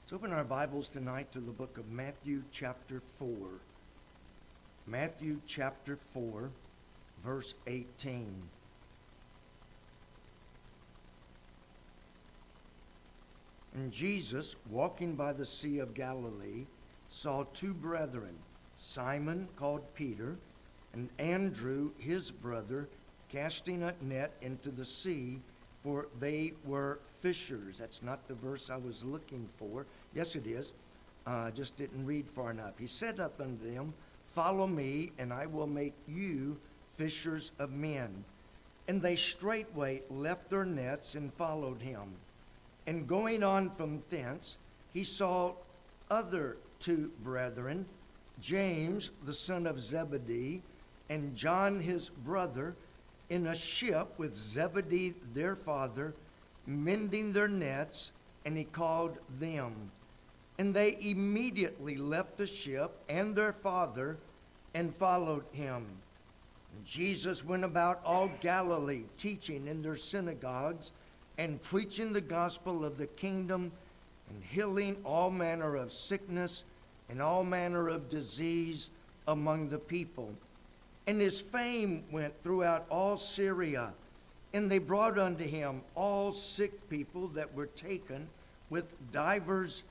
Let's open our Bibles tonight to the book of Matthew chapter 4. Matthew chapter 4, verse 18. And Jesus, walking by the Sea of Galilee, saw two brethren, Simon called Peter, and Andrew his brother, casting a net into the sea, for they were fishers. That's not the verse I was looking for. Yes, it is. Just didn't read far enough. He said up unto them, Follow me, and I will make you fishers of men. And they straightway left their nets and followed him. And going on from thence, he saw other two brethren, James the son of Zebedee, and John his brother, in a ship with Zebedee their father, mending their nets, and he called them. And they immediately left the ship and their father and followed him. And Jesus went about all Galilee, teaching in their synagogues and preaching the gospel of the kingdom and healing all manner of sickness and all manner of disease among the people. And his fame went throughout all Syria, and they brought unto him all sick people that were taken with divers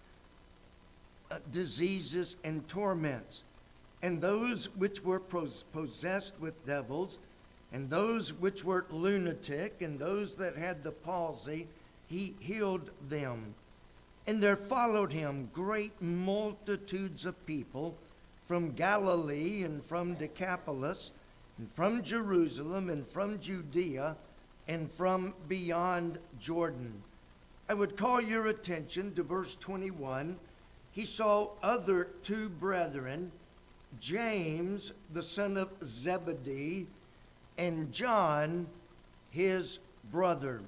diseases and torments, and those which were possessed with devils, and those which were lunatic, and those that had the palsy, he healed them. And there followed him great multitudes of people from Galilee and from Decapolis, and from Jerusalem, and from Judea, and from beyond Jordan. I would call your attention to verse 21. He saw other two brethren, James the son of Zebedee, and John his brother.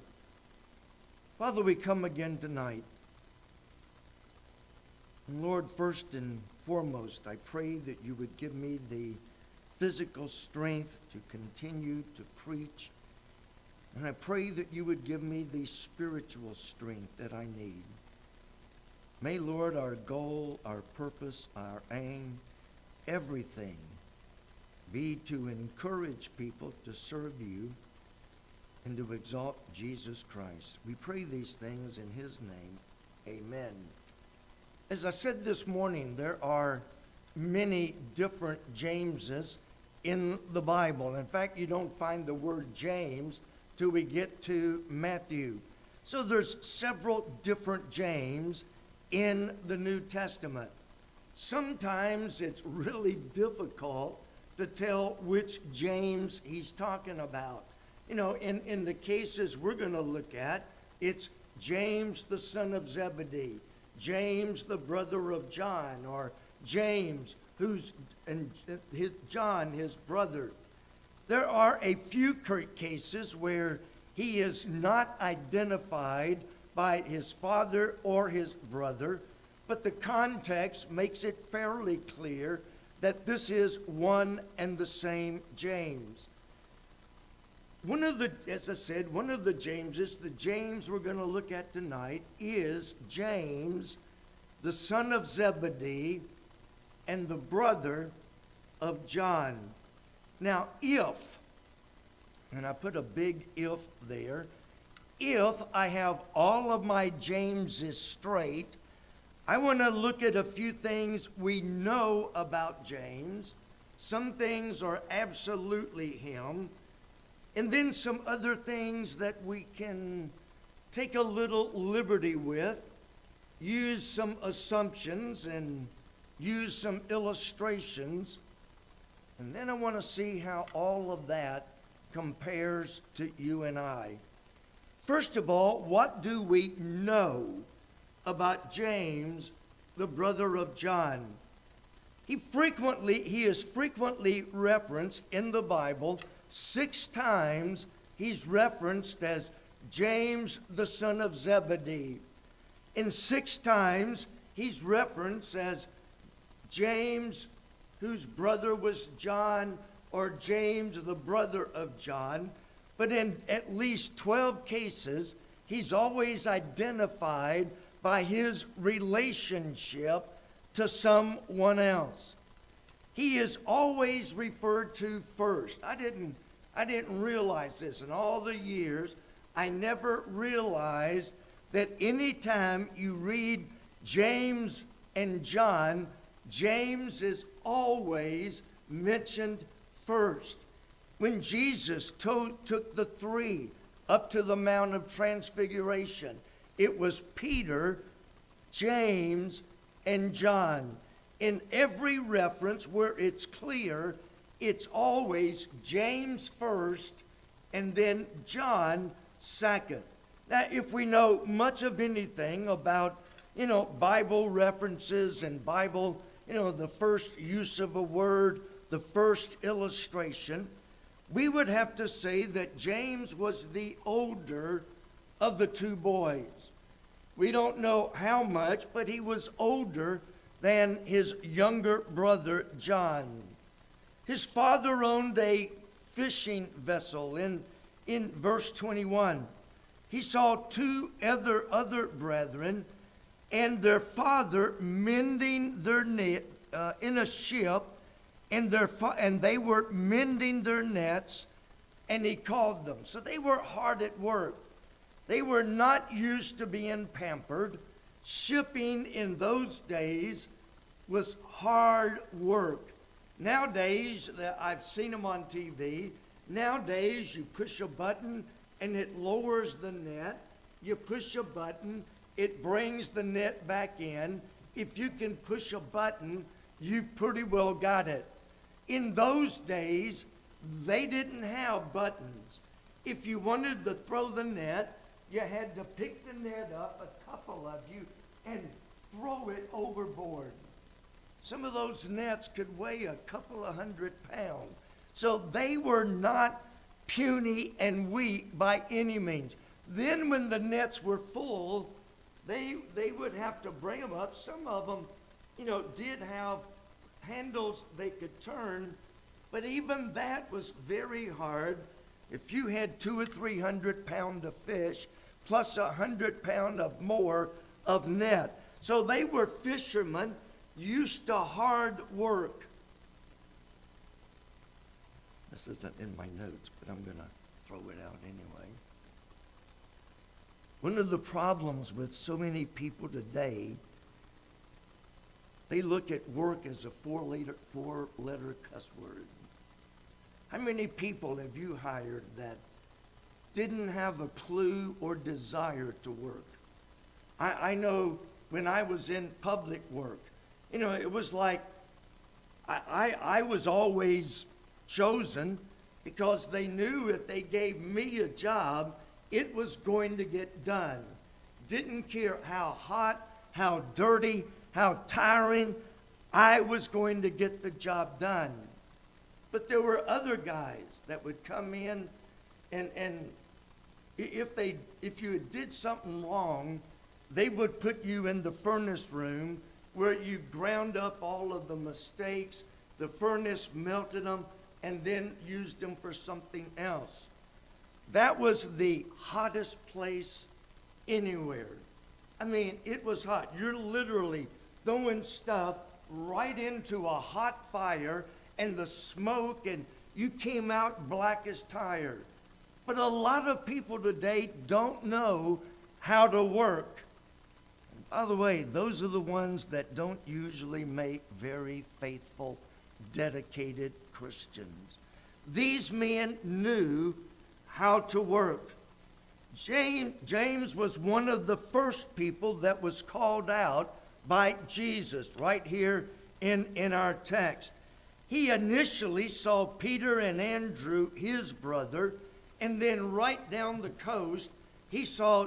Father, we come again tonight. And Lord, first and foremost, I pray that you would give me the physical strength to continue to preach. And I pray that you would give me the spiritual strength that I need. May, Lord, our goal, our purpose, our aim, everything be to encourage people to serve you and to exalt Jesus Christ. We pray these things in his name. Amen. As I said this morning, there are many different Jameses in the Bible. In fact, you don't find the word James till we get to Matthew. So there's several different James in the New Testament. Sometimes it's really difficult to tell which James he's talking about. You know, in the cases we're going to look at, it's James the son of Zebedee, James the brother of John, or James John his brother. There are a few cases where he is not identified by his father or his brother, but the context makes it fairly clear that this is one and the same James. As I said, one of the Jameses, the James we're going to look at tonight, is James, the son of Zebedee, and the brother of John. Now, if, and I put a big if there, if I have all of my Jameses straight, I want to look at a few things we know about James. Some things are absolutely him, and then some other things that we can take a little liberty with, use some assumptions and use some illustrations, and then I want to see how all of that compares to you and I. First of all, what do we know about James, the brother of John? He is frequently referenced in the Bible. 6 times he's referenced as James, the son of Zebedee. And 6 times he's referenced as James, whose brother was John, or James, the brother of John. But in at least 12 cases, he's always identified by his relationship to someone else. He is always referred to first. I didn't realize this in all the years. I never realized that anytime you read James and John, James is always mentioned first. When Jesus took the three up to the Mount of Transfiguration, it was Peter, James, and John. In every reference where it's clear, it's always James first and then John second. Now, if we know much of anything about, Bible references and Bible, the first use of a word, the first illustration, we would have to say that James was the older of the two boys. We don't know how much, but he was older than his younger brother John. His father owned a fishing vessel. In verse 21, he saw two other brethren and their father mending their net in a ship, and they were mending their nets, and he called them. So they were hard at work. They were not used to being pampered. Shipping in those days was hard work. Nowadays, I've seen them on TV. Nowadays, you push a button and it lowers the net. You push a button, it brings the net back in. If you can push a button, you've pretty well got it. In those days, they didn't have buttons. If you wanted to throw the net, you had to pick the net up, a couple of you, and throw it overboard. Some of those nets could weigh a couple of 100 pounds. So they were not puny and weak by any means. Then when the nets were full, they would have to bring them up. Some of them, did have handles they could turn, but even that was very hard. If you had 200 or 300 pounds of fish, plus 100 pounds of more of net. So they were fishermen used to hard work. This isn't in my notes, but I'm going to throw it out anyway. One of the problems with so many people today, they look at work as a four-letter cuss word. How many people have you hired that didn't have a clue or desire to work? I know when I was in public work, it was like I was always chosen because they knew if they gave me a job, it was going to get done. Didn't care how hot, how dirty, how tiring, I was going to get the job done. But there were other guys that would come in and if you did something wrong, they would put you in the furnace room where you ground up all of the mistakes, the furnace melted them, and then used them for something else. That was the hottest place anywhere. I mean, it was hot. You're literally throwing stuff right into a hot fire and the smoke, and you came out black as tired. But a lot of people today don't know how to work. And by the way, those are the ones that don't usually make very faithful, dedicated Christians. These men knew how to work. James was one of the first people that was called out by Jesus right here in our text. He initially saw Peter and Andrew, his brother, and then right down the coast, he saw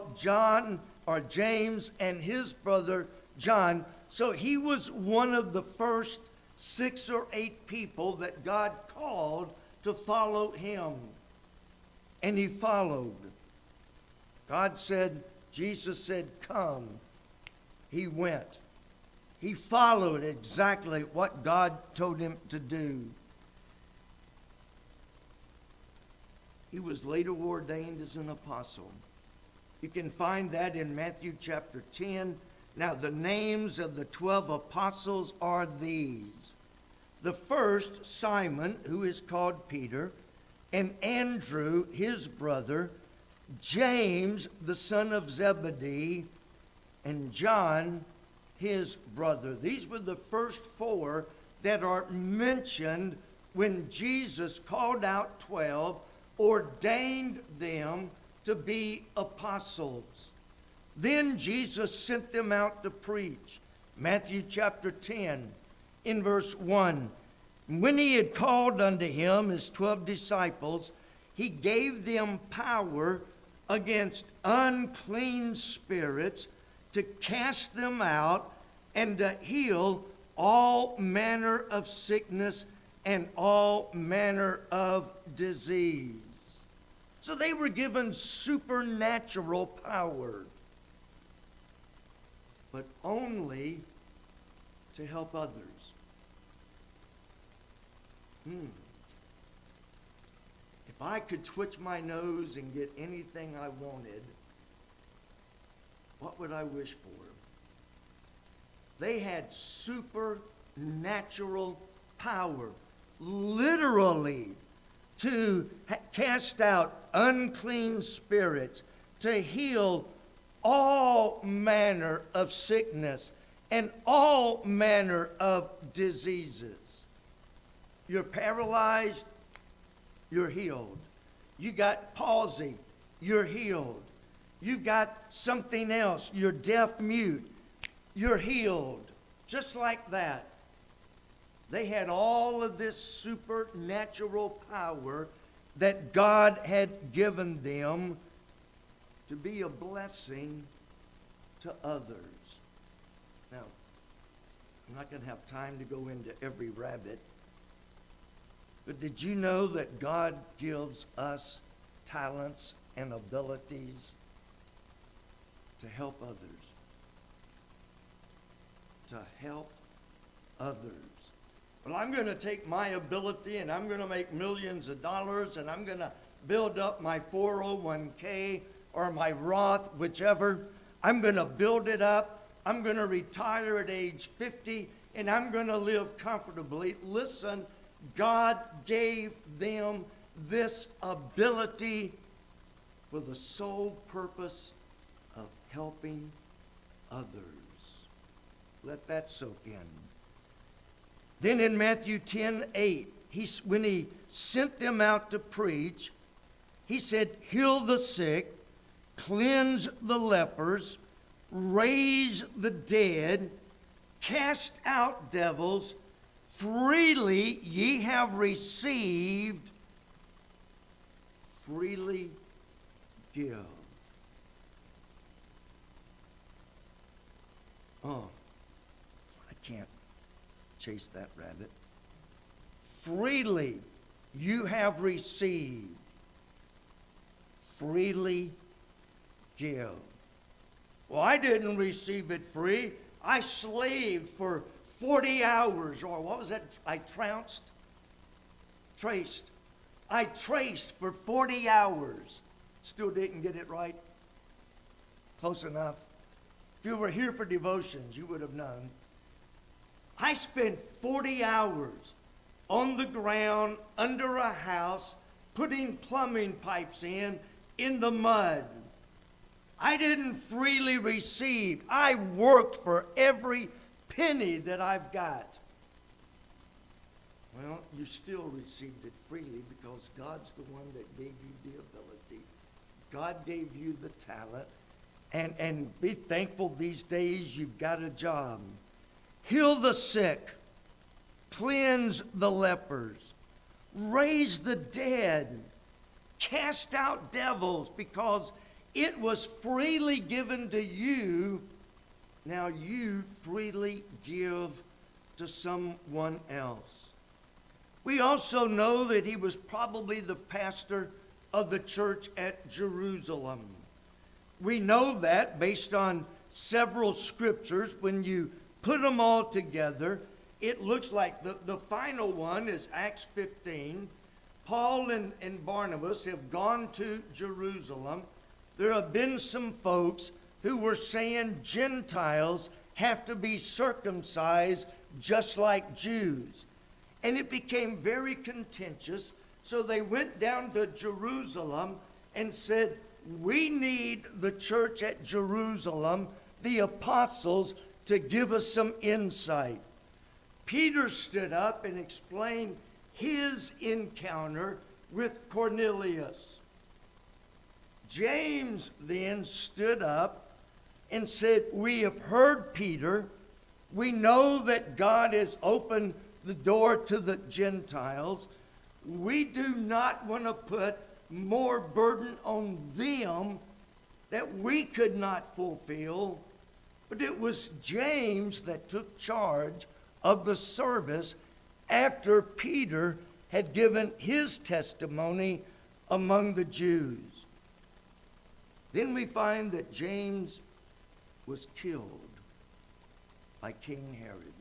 James and his brother John. So he was one of the first 6 or 8 people that God called to follow him. And he followed. Jesus said, come. He went. He followed exactly what God told him to do. He was later ordained as an apostle. You can find that in Matthew chapter 10. Now, the names of the 12 apostles are these. The first, Simon, who is called Peter, and Andrew, his brother, James, the son of Zebedee, and John, his brother. These were the first four that are mentioned when Jesus called out 12, ordained them to be apostles. Then Jesus sent them out to preach. Matthew chapter 10, in verse 1. When he had called unto him his 12 disciples, he gave them power against unclean spirits to cast them out and to heal all manner of sickness and all manner of disease. So they were given supernatural power, but only to help others. If I could twitch my nose and get anything I wanted, what would I wish for? They had supernatural power, literally, to cast out unclean spirits, to heal all manner of sickness and all manner of diseases. You're paralyzed, you're healed. You got palsy, you're healed. You got something else, you're deaf mute, you're healed. Just like that. They had all of this supernatural power that God had given them to be a blessing to others. Now, I'm not going to have time to go into every rabbit, but did you know that God gives us talents and abilities to help others? To help others. Well, I'm going to take my ability and I'm going to make millions of dollars and I'm going to build up my 401k or my Roth, whichever. I'm going to build it up. I'm going to retire at age 50 and I'm going to live comfortably. Listen, God gave them this ability for the sole purpose of helping others. Let that soak in. Then in Matthew 10:8, when he sent them out to preach, he said, heal the sick, cleanse the lepers, raise the dead, cast out devils. Freely ye have received, freely give. Oh, I can't chase that rabbit. Freely you have received, freely give. Well, I didn't receive it free. I slaved for 40 hours, or what was that? I traced for 40 hours. Still didn't get it right. Close enough. If you were here for devotions, you would have known. I spent 40 hours on the ground under a house putting plumbing pipes in the mud. I didn't freely receive. I worked for every penny that I've got. Well, you still received it freely because God's the one that gave you the ability. God gave you the talent. And be thankful these days you've got a job. Heal the sick. Cleanse the lepers. Raise the dead. Cast out devils, because it was freely given to you. Now you freely give to someone else. We also know that he was probably the pastor of the church at Jerusalem. We know that based on several scriptures. When you put them all together, it looks like the final one is Acts 15. Paul and Barnabas have gone to Jerusalem. there have been some folks who were saying Gentiles have to be circumcised just like Jews. And it became very contentious, so they went down to Jerusalem and said, we need the church at Jerusalem, the apostles, to give us some insight. Peter stood up and explained his encounter with Cornelius. James then stood up and said, we have heard Peter. We know that God has opened the door to the Gentiles. We do not want to put more burden on them that we could not fulfill. But it was James that took charge of the service after Peter had given his testimony among the Jews. Then we find that James was killed by King Herod.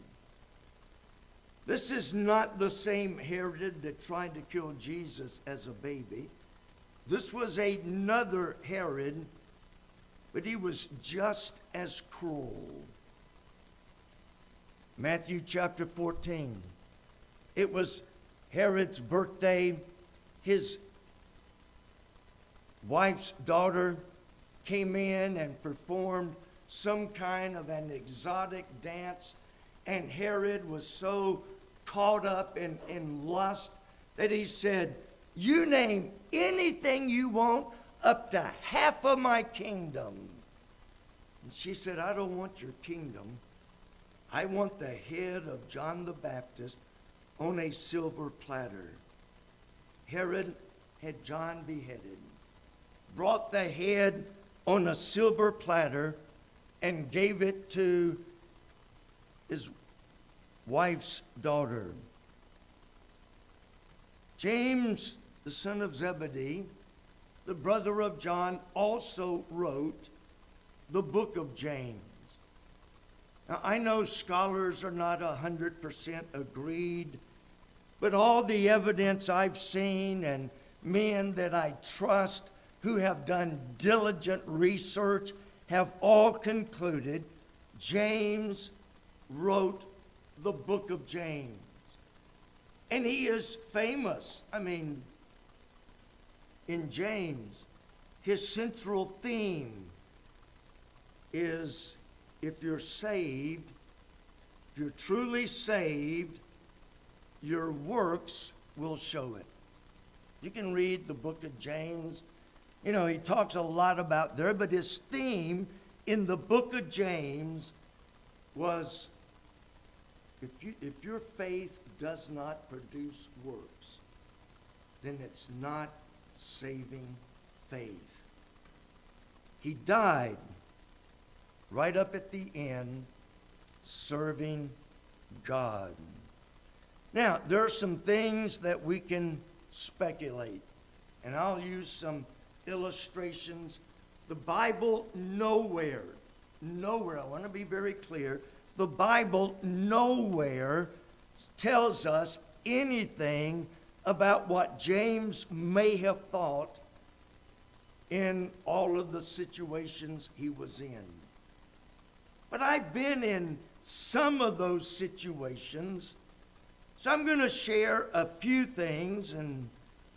This is not the same Herod that tried to kill Jesus as a baby. This was another Herod, but he was just as cruel. Matthew chapter 14. It was Herod's birthday. His wife's daughter came in and performed some kind of an exotic dance, and Herod was so caught up in lust that he said, you name anything you want, up to half of my kingdom. And she said, I don't want your kingdom. I want the head of John the Baptist on a silver platter. Herod had John beheaded, brought the head on a silver platter, and gave it to his wife's daughter. James, the son of Zebedee, the brother of John, also wrote the book of James. Now, I know scholars are not 100% agreed, but all the evidence I've seen and men that I trust who have done diligent research have all concluded James wrote the book of James. And he is famous. I mean, in James, his central theme is if you're saved, if you're truly saved, your works will show it. You can read the book of James. You know, he talks a lot about there, but his theme in the book of James was if your faith does not produce works, then it's not saving faith. He died right up at the end serving God. Now, there are some things that we can speculate, and I'll use some illustrations. The Bible nowhere, I want to be very clear, the Bible nowhere tells us anything about what James may have thought in all of the situations he was in. But I've been in some of those situations, so I'm going to share a few things, and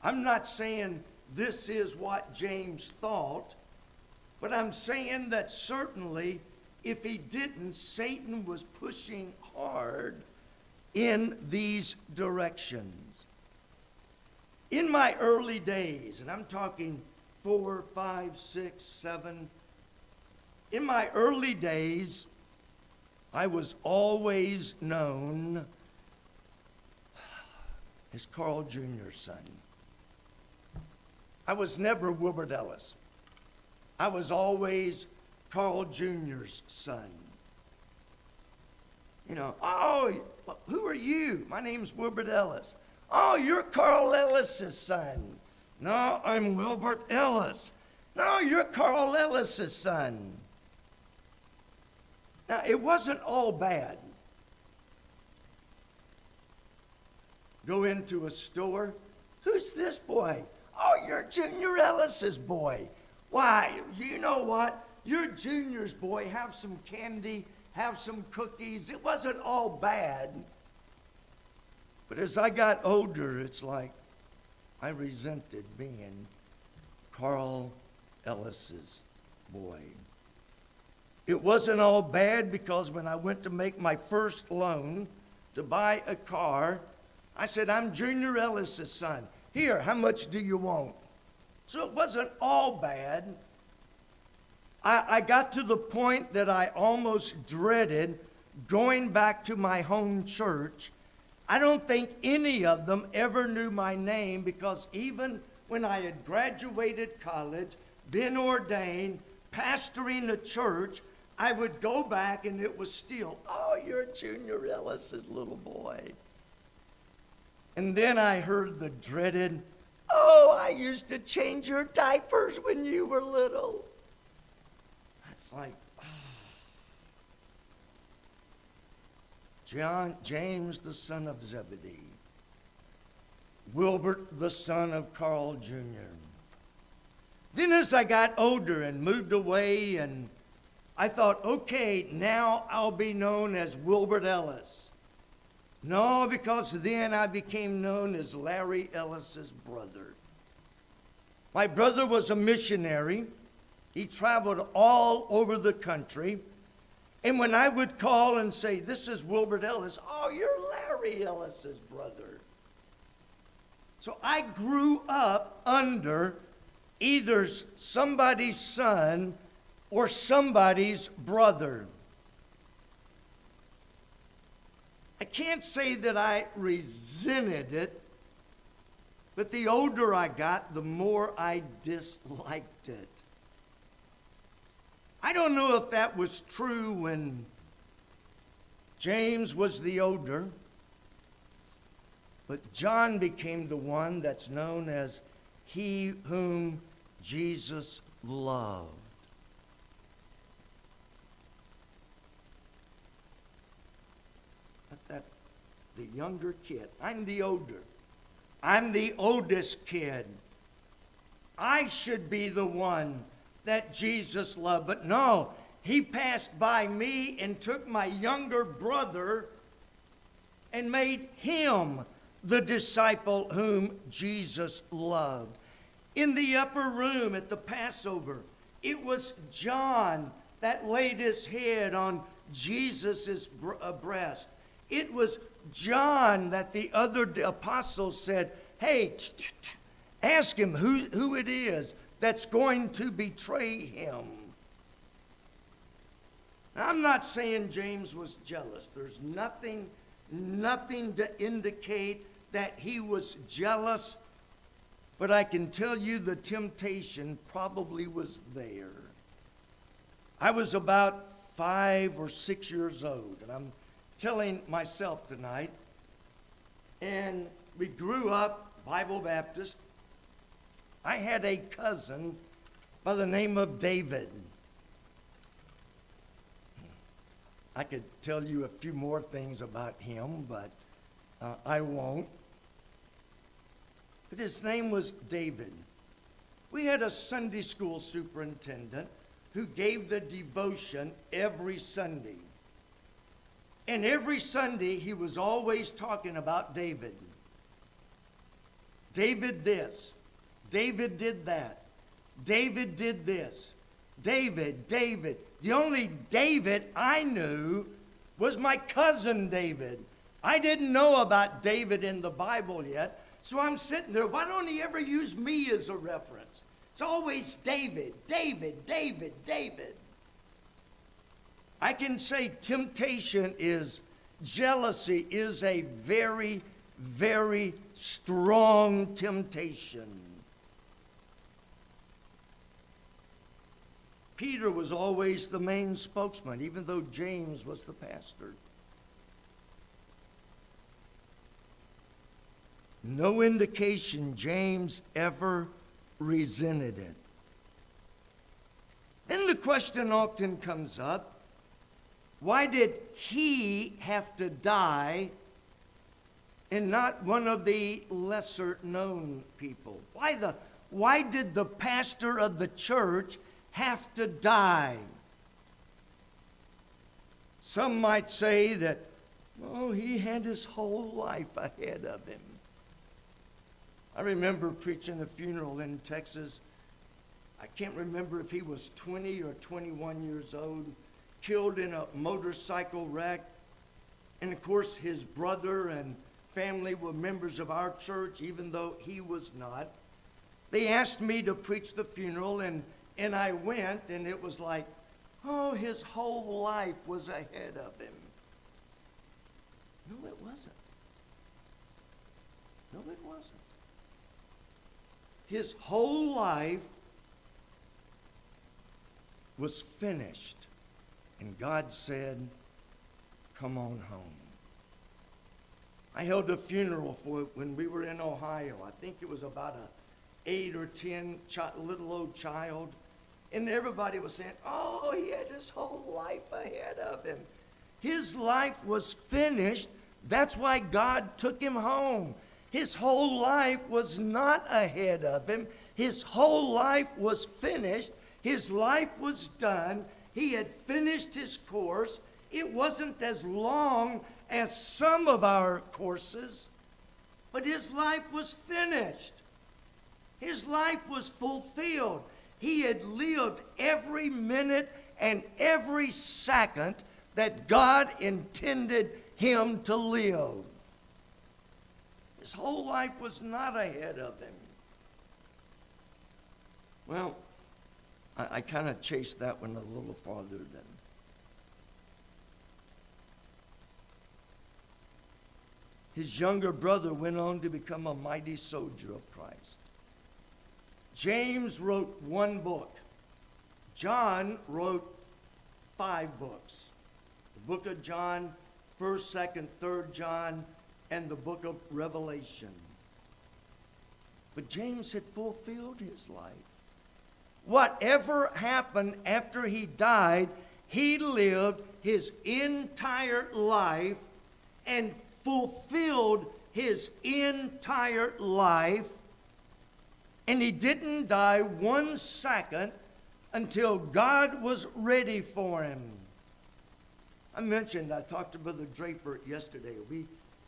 I'm not saying this is what James thought, but I'm saying that certainly if he didn't, Satan was pushing hard in these directions. In my early days, and I'm talking 4, 5, 6, 7, in my early days, I was always known as Carl Jr.'s son. I was never Wilbert Ellis. I was always Carl Jr.'s son. You know, oh, who are you? My name's Wilbert Ellis. Oh, you're Carl Ellis's son. No, I'm Wilbert Ellis. No, you're Carl Ellis's son. Now, it wasn't all bad. Go into a store. Who's this boy? Oh, you're Junior Ellis's boy. Why, you know what? You're juniors, boy. Have some candy, have some cookies. It wasn't all bad. But as I got older, it's like I resented being Carl Ellis's boy. It wasn't all bad because when I went to make my first loan to buy a car, I said, I'm Junior Ellis's son. Here, how much do you want? So it wasn't all bad. I got to the point that I almost dreaded going back to my home church. I don't think any of them ever knew my name because even when I had graduated college, been ordained, pastoring a church, I would go back and it was still, oh, you're Junior Ellis's little boy. And then I heard the dreaded, oh, I used to change your diapers when you were little. That's like, James, the son of Zebedee. Wilbert, the son of Carl Jr. Then as I got older and moved away, and I thought, okay, now I'll be known as Wilbert Ellis. No, because then I became known as Larry Ellis's brother. My brother was a missionary. He traveled all over the country. And when I would call and say, this is Wilbert Ellis, oh, you're Larry Ellis's brother. So I grew up under either somebody's son or somebody's brother. I can't say that I resented it, but the older I got, the more I disliked it. I don't know if that was true when James was the older, but John became the one that's known as he whom Jesus loved. The younger kid. I'm the older. I'm the oldest kid. I should be the one that Jesus loved. But no, he passed by me and took my younger brother and made him the disciple whom Jesus loved. In the upper room at the Passover, it was John that laid his head on Jesus' breast. It was John that the other apostles said, hey, ask him who it is that's going to betray him. Now, I'm not saying James was jealous. There's nothing to indicate that he was jealous, but I can tell you the temptation probably was there. I was about 5 or 6 years old, and I'm telling myself tonight, and we grew up Bible Baptist. I had a cousin by the name of David. I could tell you a few more things about him, but I won't. But his name was David. We had a Sunday school superintendent who gave the devotion every Sunday. And every Sunday, he was always talking about David. David this. David did that. David did this. David. The only David I knew was my cousin David. I didn't know about David in the Bible yet, so I'm sitting there. Why don't he ever use me as a reference? It's always David. I can say jealousy is a very, very strong temptation. Peter was always the main spokesman, even though James was the pastor. No indication James ever resented it. Then the question often comes up, why did he have to die and not one of the lesser known people? Why did the pastor of the church have to die? Some might say that, oh, he had his whole life ahead of him. I remember preaching a funeral in Texas. I can't remember if he was 20 or 21 years old, killed in a motorcycle wreck. And of course, his brother and family were members of our church, even though he was not. They asked me to preach the funeral, and I went, and it was like, oh, his whole life was ahead of him. No, it wasn't. No, it wasn't. His whole life was finished, and God said, come on home. I held a funeral for it when we were in Ohio. I think it was about a 8 or 10 little old child. And everybody was saying, oh, he had his whole life ahead of him. His life was finished. That's why God took him home. His whole life was not ahead of him. His whole life was finished. His life was done. He had finished his course. It wasn't as long as some of our courses, but his life was finished. His life was fulfilled. He had lived every minute and every second that God intended him to live. His whole life was not ahead of him. Well, I kind of chased that one a little farther than. His younger brother went on to become a mighty soldier of Christ. James wrote 1 book. John wrote 5 books. The book of John, 1st, 2nd, 3rd John, and the book of Revelation. But James had fulfilled his life. Whatever happened after he died, he lived his entire life and fulfilled his entire life. And he didn't die 1 second until God was ready for him. I talked to Brother Draper yesterday. We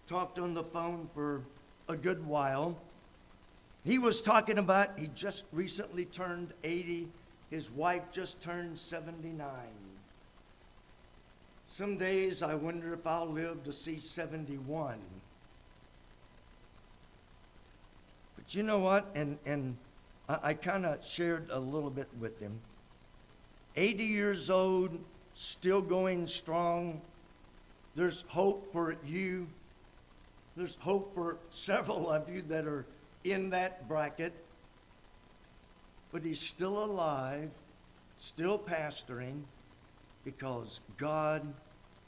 talked on the phone for a good while. He was talking about, he just recently turned 80. His wife just turned 79. Some days I wonder if I'll live to see 71. But you know what? And I kind of shared a little bit with him. 80 years old, still going strong. There's hope for you. There's hope for several of you that are in that bracket. But he's still alive, still pastoring, because God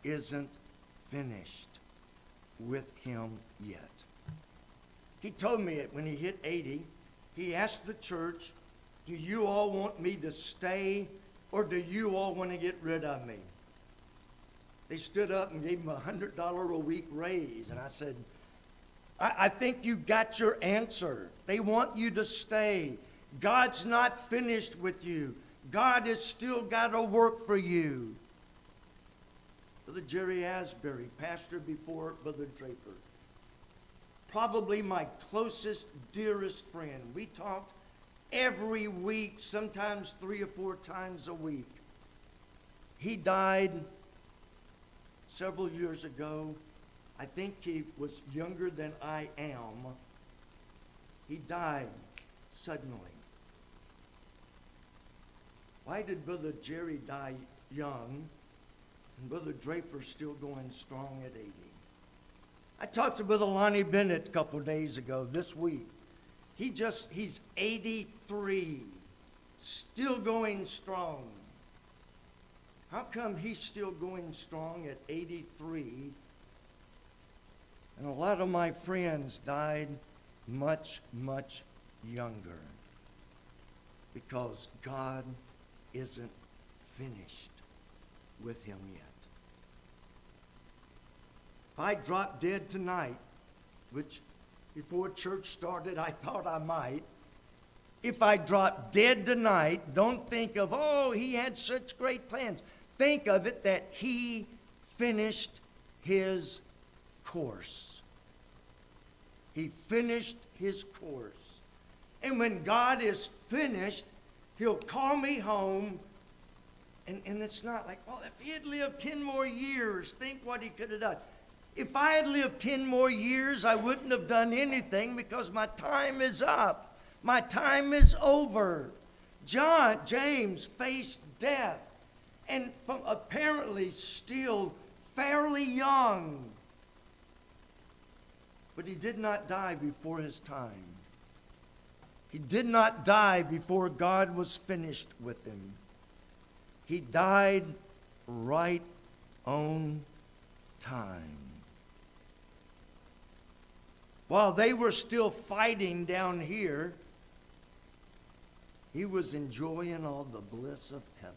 isn't finished with him yet. He told me it when he hit 80. He asked the church, do you all want me to stay, or do you all want to get rid of me? They stood up and gave him a $100 a week raise. And I said, I think you got your answer. They want you to stay. God's not finished with you. God has still got to work for you. Brother Jerry Asbury, pastor before Brother Draper. Probably my closest, dearest friend. We talked every week, sometimes 3 or 4 times a week. He died several years ago. I think he was younger than I am. He died suddenly. Why did Brother Jerry die young and Brother Draper still going strong at 80? I talked to Brother Lonnie Bennett a couple days ago, this week. He's 83, still going strong. How come he's still going strong at 83? And a lot of my friends died much, much younger because God isn't finished with him yet. If I dropped dead tonight, which before church started I thought I might, If I drop dead tonight, don't think of, oh, he had such great plans. Think of it that he finished his course. He finished his course. And when God is finished, he'll call me home. And it's not like, well, if he had lived 10 more years, think what he could have done. If I had lived 10 more years, I wouldn't have done anything because my time is up. My time is over. James faced death and from apparently still fairly young. But he did not die before his time. He did not die before God was finished with him. He died right on time. While they were still fighting down here, he was enjoying all the bliss of heaven.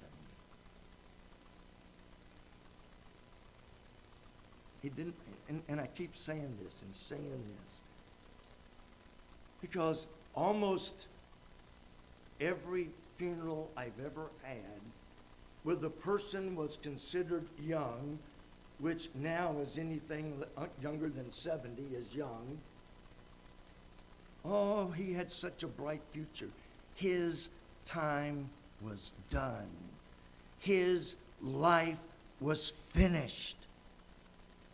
He didn't, and I keep saying this and saying this, because almost every funeral I've ever had where the person was considered young, which now is anything younger than 70 is young. Oh, he had such a bright future. His time was done. His life was finished.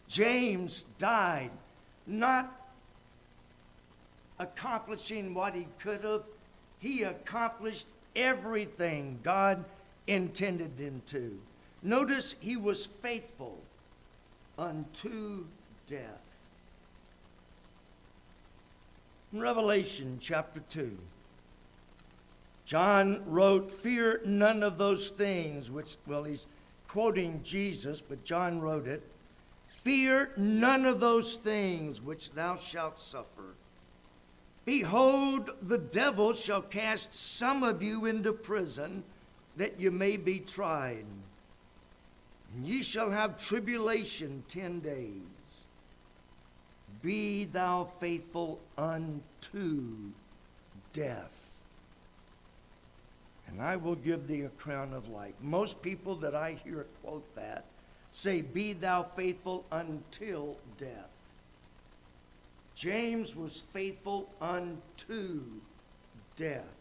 James died not accomplishing what he could have. He accomplished everything God intended him to. Notice he was faithful unto death. In Revelation chapter 2, John wrote, "Fear none of those things," which, well, he's quoting Jesus, but John wrote it. "Fear none of those things which thou shalt suffer. Behold, the devil shall cast some of you into prison, that you may be tried. And ye shall have tribulation 10 days. Be thou faithful unto death, and I will give thee a crown of life." Most people that I hear quote that say, "Be thou faithful until death." James was faithful unto death.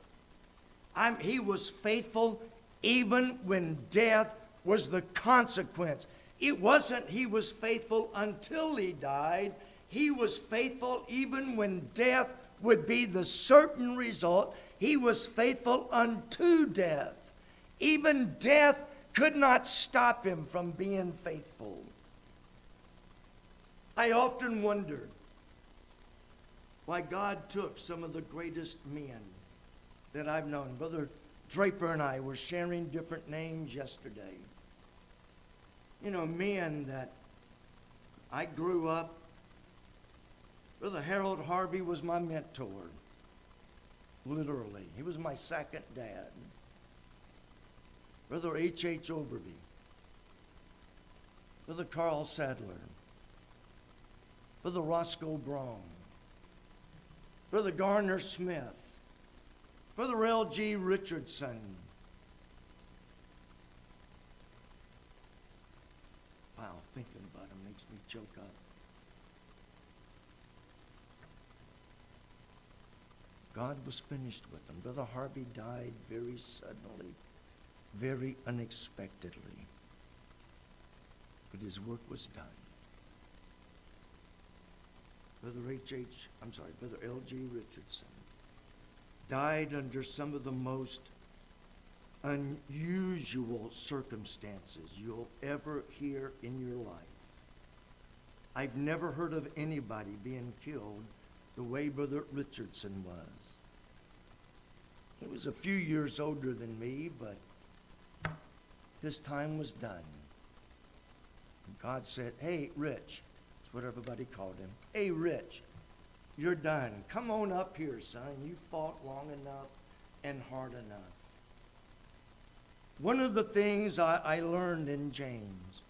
He was faithful even when death was the consequence. It wasn't he was faithful until he died. He was faithful even when death would be the certain result. He was faithful unto death. Even death could not stop him from being faithful. I often wondered why God took some of the greatest men that I've known. Brother Draper and I were sharing different names yesterday. You know, men that I grew up. Brother Harold Harvey was my mentor. Literally. He was my second dad. Brother H.H. Overby. Brother Carl Sadler. Brother Roscoe Braun. Brother Garner Smith. Brother L.G. Richardson. Wow, thinking about him makes me choke up. God was finished with him. Brother Harvey died very suddenly, very unexpectedly. But his work was done. Brother L.G. Richardson died under some of the most unusual circumstances you'll ever hear in your life. I've never heard of anybody being killed the way Brother Richardson was. He was a few years older than me, but his time was done. And God said, "Hey, Rich," that's what everybody called him. "Hey, Rich, you're done. Come on up here, son. You fought long enough and hard enough." One of the things I learned in James,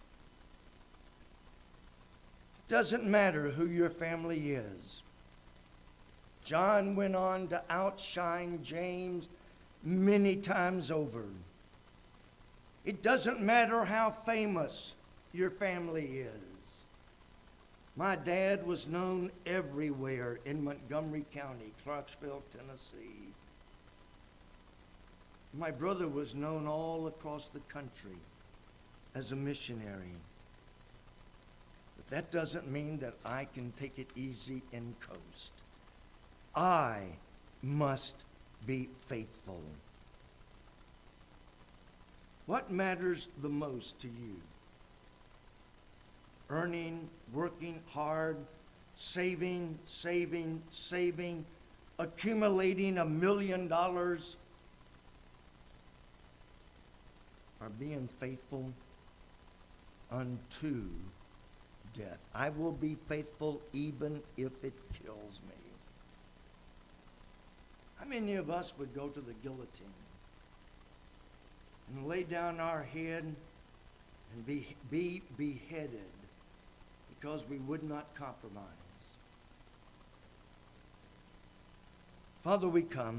it doesn't matter who your family is. John went on to outshine James many times over. It doesn't matter how famous your family is. My dad was known everywhere in Montgomery County, Clarksville, Tennessee. My brother was known all across the country as a missionary. But that doesn't mean that I can take it easy and coast. I must be faithful. What matters the most to you? Earning, working hard, saving, accumulating $1 million, or being faithful unto death? I will be faithful even if it kills me. How many of us would go to the guillotine and lay down our head and be beheaded because we would not compromise? Father, we come.